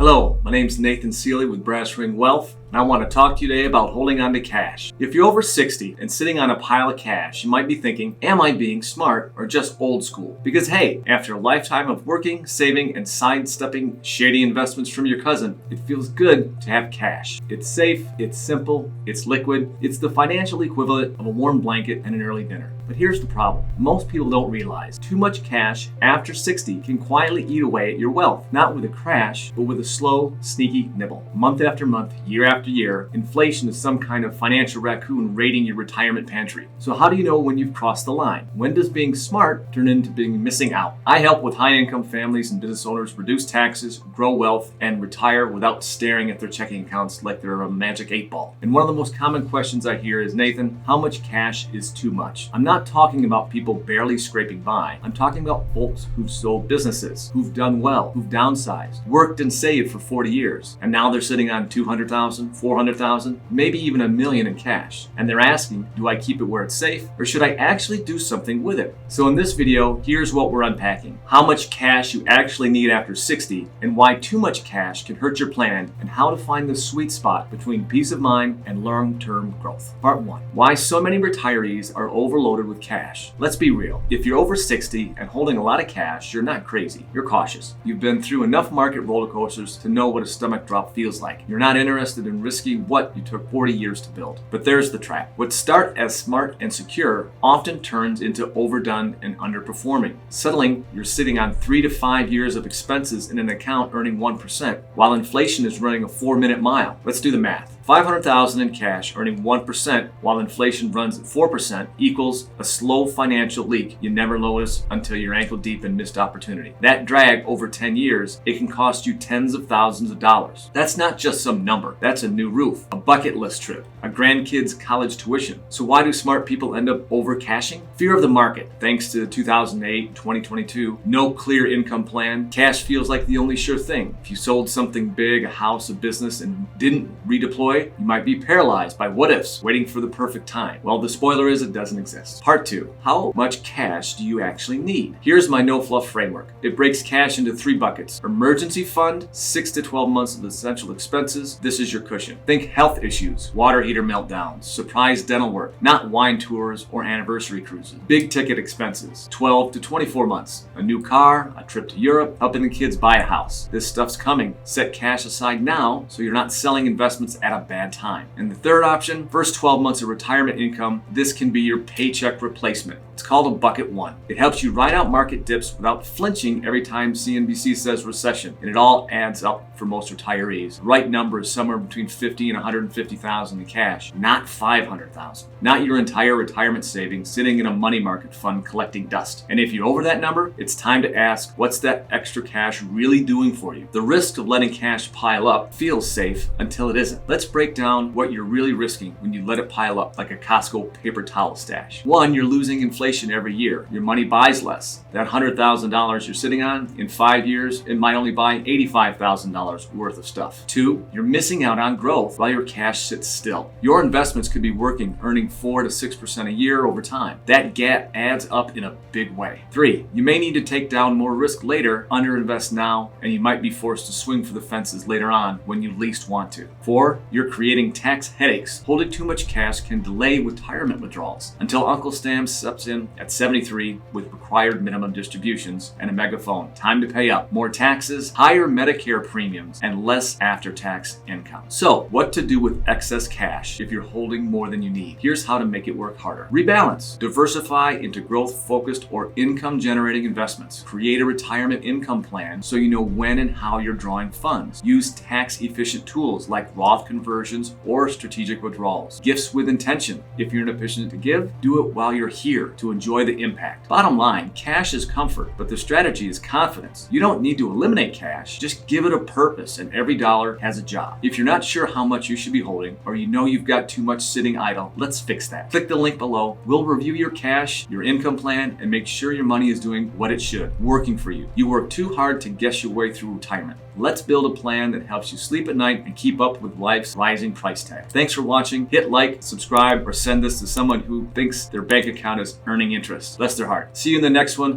Hello, my name's Nathan Seeley with Brass Ring Wealth, and I want to talk to you today about holding on to cash. If you're over 60 and sitting on a pile of cash, you might be thinking, am I being smart or just old school? Because hey, after a lifetime of working, saving, and sidestepping shady investments from your cousin, it feels good to have cash. It's safe, it's simple, it's liquid, it's the financial equivalent of a warm blanket and an early dinner. But here's the problem. Most people don't realize too much cash after 60 can quietly eat away at your wealth, not with a crash, but with a slow, sneaky nibble. Month after month, year after year, inflation is some kind of financial raccoon raiding your retirement pantry. So how do you know when you've crossed the line? When does being smart turn into being missing out? I help with high-income families and business owners reduce taxes, grow wealth, and retire without staring at their checking accounts like they're a magic 8-ball. And one of the most common questions I hear is, Nathan, how much cash is too much? I'm not talking about people barely scraping by. I'm talking about folks who've sold businesses, who've done well, who've downsized, worked and saved for 40 years, and now they're sitting on 200,000, 400,000, maybe even $1 million in cash. And they're asking, do I keep it where it's safe, or should I actually do something with it? So in this video, here's what we're unpacking. How much cash you actually need after 60, and why too much cash can hurt your plan, and how to find the sweet spot between peace of mind and long-term growth. Part 1. Why so many retirees are overloaded with cash. Let's be real. If you're over 60 and holding a lot of cash, you're not crazy. You're cautious. You've been through enough market roller coasters to know what a stomach drop feels like. You're not interested in risking what you took 40 years to build. But there's the trap. What starts as smart and secure often turns into overdone and underperforming. Settling, you're sitting on 3 to 5 years of expenses in an account earning 1%, while inflation is running a 4-minute mile. Let's do the math. 500,000 in cash earning 1% while inflation runs at 4% equals a slow financial leak you never notice until you're ankle deep in missed opportunity. That drag over 10 years, it can cost you tens of thousands of dollars. That's not just some number. That's a new roof, a bucket list trip, a grandkid's college tuition. So why do smart people end up over cashing? Fear of the market. Thanks to 2008 and 2022, no clear income plan, cash feels like the only sure thing. If you sold something big, a house, a business, and didn't redeploy, you might be paralyzed by what ifs, waiting for the perfect time. Well, the spoiler is it doesn't exist. Part 2. How much cash do you actually need? Here's my no-fluff framework. It breaks cash into 3 buckets. Emergency fund, 6 to 12 months of essential expenses. This is your cushion. Think health issues, water heater meltdowns, surprise dental work, not wine tours or anniversary cruises. Big ticket expenses, 12 to 24 months. A new car, a trip to Europe, helping the kids buy a house. This stuff's coming. Set cash aside now so you're not selling investments at a bad time. And the third option, first 12 months of retirement income, this can be your paycheck replacement. It's called a bucket 1. It helps you ride out market dips without flinching every time CNBC says recession, and it all adds up for most retirees. The right number is somewhere between 50 and 150,000 in cash, not 500,000. Not your entire retirement savings sitting in a money market fund collecting dust. And if you're over that number, it's time to ask, what's that extra cash really doing for you? The risk of letting cash pile up feels safe until it isn't. Let's break down what you're really risking when you let it pile up like a Costco paper towel stash. 1, you're losing inflation every year. Your money buys less. That $100,000 you're sitting on, in 5 years, it might only buy $85,000 worth of stuff. 2, you're missing out on growth while your cash sits still. Your investments could be working, earning 4 to 6% a year over time. That gap adds up in a big way. 3, you may need to take down more risk later, underinvest now, and you might be forced to swing for the fences later on when you least want to. 4, you're creating tax headaches. Holding too much cash can delay retirement withdrawals until Uncle Sam steps in at 73 with required minimum distributions and a megaphone. Time to pay up. More taxes, higher Medicare premiums, and less after-tax income. So, what to do with excess cash if you're holding more than you need? Here's how to make it work harder. Rebalance. Diversify into growth-focused or income-generating investments. Create a retirement income plan so you know when and how you're drawing funds. Use tax-efficient tools like Roth conversions or strategic withdrawals. Gifts with intention. If you're in a position to give, do it while you're here to enjoy the impact. Bottom line, cash is comfort, but the strategy is confidence. You don't need to eliminate cash, just give it a purpose, and every dollar has a job. If you're not sure how much you should be holding, or you know you've got too much sitting idle, let's fix that. Click the link below. We'll review your cash, your income plan, and make sure your money is doing what it should, working for you. You work too hard to guess your way through retirement. Let's build a plan that helps you sleep at night and keep up with life's rising price tag. Thanks for watching. Hit like, subscribe, or send this to someone who thinks their bank account is earning interest. Bless their heart. See you in the next one.